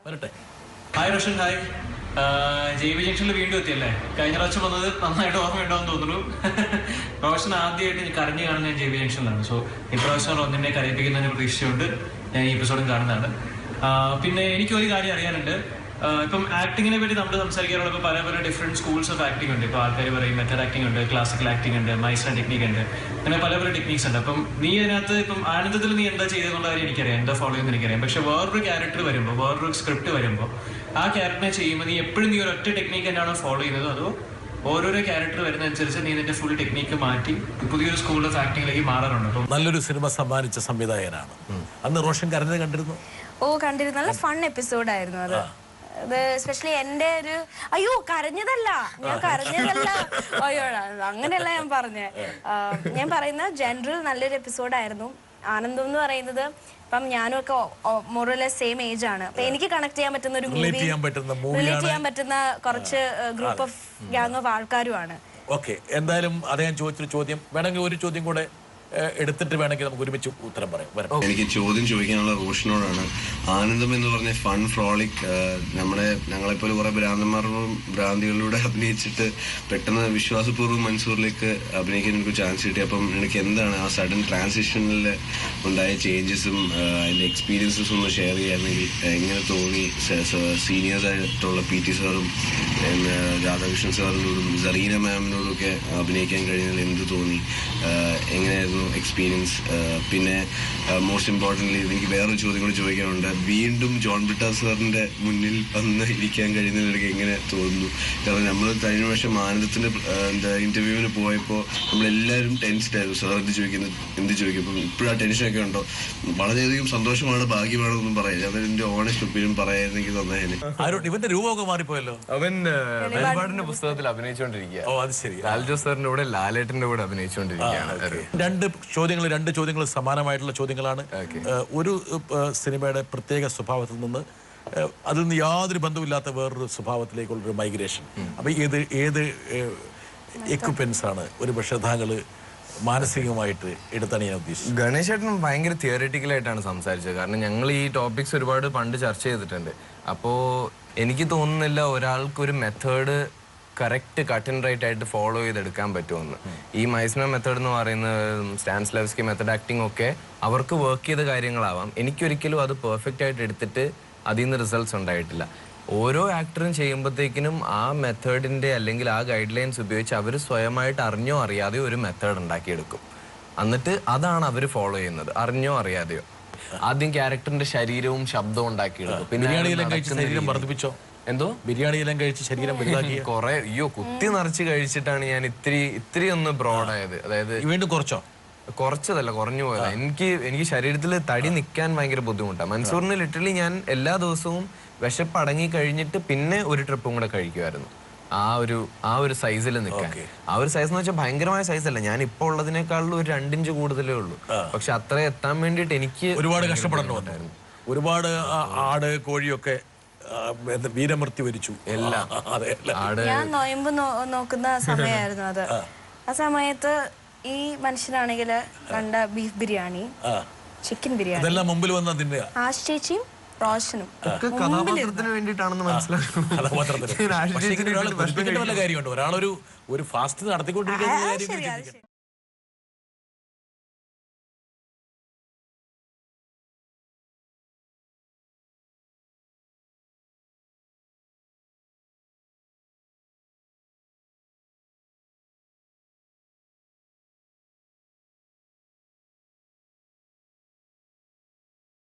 വരട്ടെ. Hi Roshan, hi. JB ജംഗ്ഷനിൽ വീണ്ടും എത്തിയല്ലേ? കഴിഞ്ഞ പ്രാവശ്യം വന്നത് നന്നായിട്ട് ഓർമ്മയുണ്ടോന്ന് തോന്നുന്നു. റോഷൻ ആദ്യമായിട്ട് കരഞ്ഞു കാണുന്ന ഞാൻ JB ജംഗ്ഷനിലാണ്. സോ ഇപ്രാവശ്യം റോന്നിനെ കരയിപ്പിക്കുന്നതിന് പ്രതീക്ഷയുണ്ട്. ഞാൻ ഈ എപ്പിസോഡും കാണുന്നതാണ്. പിന്നെ എനിക്ക് ഒരു കാര്യം അറിയാനുണ്ട്. ഇപ്പം ആക്ടിങ്ങിനെ പറ്റി നമ്മൾ സംസാരിക്കാറുള്ളപ്പോൾ പല പല ഡിഫറെൻറ്റ് സ്കൂൾസ് ഓഫ് ആക്ടിംഗ് ഉണ്ട്. ഇപ്പോൾ ആൾക്കാർ പറയും മെത്തഡ് ആക്ടിംഗ് ഉണ്ട്, ക്ലാസിക്കൽ ആക്ടിംഗ് ഉണ്ട്, മൈസ്ട്രോ ടെക്നിക്ക് ഉണ്ട്, അങ്ങനെ പല പല ടെക്നിക്സ് ഉണ്ട്. അപ്പം നീ അതിനകത്ത് ഇപ്പം ആനന്ദത്തിൽ നീ എന്താ ചെയ്തതുകൊണ്ട് കാര്യം എനിക്കറിയാം, എന്താ ഫോളോ ചെയ്യുന്നത് എനിക്കറിയാം. പക്ഷെ വേറൊരു ക്യാരക്ടർ വരുമ്പോൾ, വേറൊരു സ്ക്രിപ്റ്റ് വരുമ്പോൾ, ആ ക്യാരക്ടറിനെ ചെയ്യുമ്പോൾ നീ എപ്പോഴും നീ ഒരൊറ്റ ടെക്നിക്ക് തന്നെയാണോ ഫോളോ ചെയ്യുന്നത്, അതോ ഓരോരോ ക്യാരക്ടർ വരുന്നതനുസരിച്ച് നീ നിന്റെ ഫുൾ ടെക്നിക്ക് മാറ്റി പുതിയൊരു സ്കൂൾ ഓഫ് ആക്ടിങ്ങിലേക്ക് മാറാറുണ്ട്? അപ്പം നല്ലൊരു സിനിമ സമ്മാനിച്ച സംവിധായകനാണ്. അന്ന് റോഷൻ കരഞ്ഞത് കണ്ടിരുന്നു. കണ്ടിരുന്നു. നല്ല ഫൺ എപ്പിസോഡായിരുന്നു അത്. എസ്പെഷ്യലി എന്റെ ഒരു അയ്യോ കരഞ്ഞതല്ല, ഞാൻ കരഞ്ഞതല്ല, അയ്യോ അങ്ങനെയല്ല ഞാൻ പറഞ്ഞേ. ഞാൻ പറയുന്ന ജനറൽ നല്ലൊരു എപ്പിസോഡായിരുന്നു. ആനന്ദം എന്ന് പറയുന്നത് ഇപ്പം ഞാനും ഒക്കെ മോറലെസ് സെയിം ഏജ് ആണ്. അപ്പൊ എനിക്ക് കണക്ട് ചെയ്യാൻ പറ്റുന്ന ഒരു മൂവി, റിലേറ്റ് ചെയ്യാൻ പറ്റുന്ന കുറച്ച് ഗ്രൂപ്പ് ഓഫ് ഗ്യാങ് ഓഫ് ആൾക്കാരുമാണ്. ഓക്കെ, എന്തായാലും അത് ഞാൻ ചോദിച്ചൊരു ചോദ്യം വേണമെങ്കിൽ ഒരു ചോദ്യം കൂടെ എടുത്തിട്ട് വേണമെങ്കിൽ നമുക്ക് ഒരുമിച്ച് ഉത്തരം പറയാം. എനിക്ക് ചോദ്യം ചോദിക്കാനുള്ള റോഷനോടാണ്. ആനന്ദം എന്ന് പറഞ്ഞ ഫൺ ഫ്രോളിക് ഞങ്ങളെപ്പോലെ കുറെ ഭ്രാന്തികളിലൂടെ അഭിനയിച്ചിട്ട് പെട്ടെന്ന് വിശ്വാസപൂർവ്വം മൻസൂറിലേക്ക് അഭിനയിക്കാൻ എനിക്ക് ചാൻസ് കിട്ടി. അപ്പം എനിക്ക് എന്താണ് ആ സഡൻ ട്രാൻസിഷനിൽ ഉണ്ടായ ചേഞ്ചസും അതിൻ്റെ എക്സ്പീരിയൻസസും ഒന്ന് ഷെയർ ചെയ്യാമെങ്കിൽ എങ്ങനെ തോന്നി? സീനിയേഴ്സ് ആയിട്ടുള്ള PT സാറും രാധാകൃഷ്ണൻ സാറിനോടും സറീന മാമിനോടും ഒക്കെ അഭിനയിക്കാൻ കഴിഞ്ഞാൽ എന്ത് തോന്നി? എങ്ങനെയായിരുന്നു എക്സ്പീരിയൻസ്? പിന്നെ മോസ്റ്റ് ഇമ്പോർട്ടൻ്റ്ലി എനിക്ക് വേറൊരു ചോദ്യം കൂടി ചോദിക്കാനുണ്ട്. വീണ്ടും ജോൺ ബ്രിട്ടാസ് സാറിൻ്റെ മുന്നിൽ വന്ന് ഇരിക്കാൻ കഴിയുന്നതിൽ എനിക്ക് എങ്ങനെ തോന്നുന്നു? കാരണം നമ്മൾ കഴിഞ്ഞ വർഷം ആനന്ദത്തിൻ്റെ ഇൻ്റർവ്യൂവിന് പോയപ്പോൾ നമ്മളെല്ലാവരും ടെൻസ്ഡ് ആയിരുന്നു. സാർ എന്ത് ചോദിക്കും ഇപ്പം ഇപ്പോഴും ആ ടെൻഷനൊക്കെ ഉണ്ടോ? വളരെയധികം സന്തോഷമാണ്, ഭാഗ്യമാണെന്നൊന്നും പറയില്ല. അതെൻ്റെ ഓണസ്റ്റ് ഒപ്പീനിയൻ പറയാനെനിക്ക് തന്നേനെ. ഇവന്റെ രൂപമൊക്കെ മാറിപ്പോയല്ലോ. അവൻ വെളിപാടിന്റെ പുസ്തകത്തിൽ അഭിനയിച്ചുകൊണ്ടിരിക്കുക. അത് ശരി. ലാൽ ജോസ് സാറിന്റെ കൂടെ ലാലേട്ടന്റെ കൂടെ അഭിനയിച്ചുകൊണ്ടിരിക്കുകയാണ്. രണ്ട് ചോദ്യങ്ങൾ സമാനമായിട്ടുള്ള ചോദ്യങ്ങളാണ്. ഒരു സിനിമയുടെ പ്രത്യേക സ്വഭാവത്തിൽ നിന്ന് അതിൽ നിന്ന് യാതൊരു ബന്ധമില്ലാത്ത വേറൊരു സ്വഭാവത്തിലേക്കുള്ളൊരു മൈഗ്രേഷൻ. അപ്പൊ ഏത് എക്യുപ്മെന്റ്സ് ആണ് ഒരു പക്ഷേ താങ്കൾ മാനസികമായിട്ട് എടുത്താണ് ഉദ്ദേശിച്ചത്? ഗണേശ് ചേട്ടൻ ഭയങ്കര തിയറിറ്റിക്കലായിട്ടാണ് സംസാരിച്ചത്. കാരണം ഞങ്ങൾ ഈ ടോപ്പിക്സ് ഒരുപാട് പണ്ട് ചർച്ച ചെയ്തിട്ടുണ്ട്. അപ്പോൾ എനിക്ക് തോന്നുന്നില്ല ഒരാൾക്കൊരു method correct cut and right ആയിട്ട് ഫോളോ ചെയ്തെടുക്കാൻ പറ്റുമെന്ന്. ഈ മൈസ്നർ മെത്തേഡ് എന്ന് പറയുന്നത് സ്റ്റാൻസ്ലെവ്സ്കി മെത്തേഡ് ആക്ടിംഗ് ഒക്കെ അവർക്ക് വർക്ക് ചെയ്ത കാര്യങ്ങളാവാം. എനിക്കൊരിക്കലും അത് പെർഫെക്റ്റ് ആയിട്ട് എടുത്തിട്ട് അതിൽ നിന്ന് റിസൾട്ട്സ് ഉണ്ടായിട്ടില്ല. ഓരോ ആക്ടറും ചെയ്യുമ്പോഴത്തേക്കിനും ആ മെത്തേഡിൻ്റെ അല്ലെങ്കിൽ ആ ഗൈഡ് ലൈൻസ് ഉപയോഗിച്ച് അവർ സ്വയമായിട്ട് അറിഞ്ഞോ അറിയാതെയോ ഒരു മെത്തേഡ് ഉണ്ടാക്കിയെടുക്കും. എന്നിട്ട് അതാണ് അവർ ഫോളോ ചെയ്യുന്നത്, അറിഞ്ഞോ അറിയാതെയോ. ആദ്യം ക്യാരക്ടറിന്റെ ശരീരവും ശബ്ദവും ഉണ്ടാക്കിയെടുക്കും. പിന്നെ എന്തോ ബിരിയാണിയെല്ലാം കഴിച്ച് ശരീരം കുറെ കുത്തി നിറച്ച് കഴിച്ചിട്ടാണ് ഞാൻ ഇത്തിരി ഒന്ന് ബ്രോഡായത്. അതായത് വീണ്ടും കുറച്ചതല്ല, കുറഞ്ഞു പോയതാ. എനിക്ക് ശരീരത്തിൽ തടി നിൽക്കാൻ ഭയങ്കര ബുദ്ധിമുട്ടാണ്. മൻസൂറിന് ലിറ്ററലി ഞാൻ എല്ലാ ദിവസവും വിശപ്പ് അടങ്ങി കഴിഞ്ഞിട്ട് പിന്നെ ഒരു ട്രിപ്പും കൂടെ കഴിക്കുമായിരുന്നു. ആ ഒരു സൈസിൽ നിൽക്കാൻ. ആ ഒരു സൈസ് എന്ന് വെച്ചാൽ ഭയങ്കരമായ സൈസ് അല്ല, ഞാൻ ഇപ്പോൾ ഉള്ളതിനേക്കാളും ഒരു 2 ഇഞ്ച് കൂടുതലേ ഉള്ളൂ. പക്ഷെ അത്ര എത്താൻ വേണ്ടിയിട്ട് എനിക്ക് ഒരുപാട് കഷ്ടപ്പെടേണ്ടി. ഒരുപാട് ആട് കോഴിയൊക്കെ വീരമൃത്യു വരിച്ചു എല്ലാം. ഞാൻ നോയമ്പ് നോക്കുന്ന സമയമായിരുന്നു അത്. ആ സമയത്ത് ഈ മനുഷ്യനാണെങ്കിൽ കണ്ട ബീഫ് ബിരിയാണി, ചിക്കൻ ബിരിയാണി ഇതെല്ലാം മുമ്പിൽ വന്ന തിന്നുക. ആശ് ചേച്ചിയും റോഷനും കഥാപാത്രത്തിന് വേണ്ടിയിട്ടാണെന്ന് മനസ്സിലാക്കുന്നു. കാര്യമുണ്ട്. ഒരാളൊരു ഫാസ്റ്റ് നടത്തിക്കൊണ്ടിരിക്കുന്ന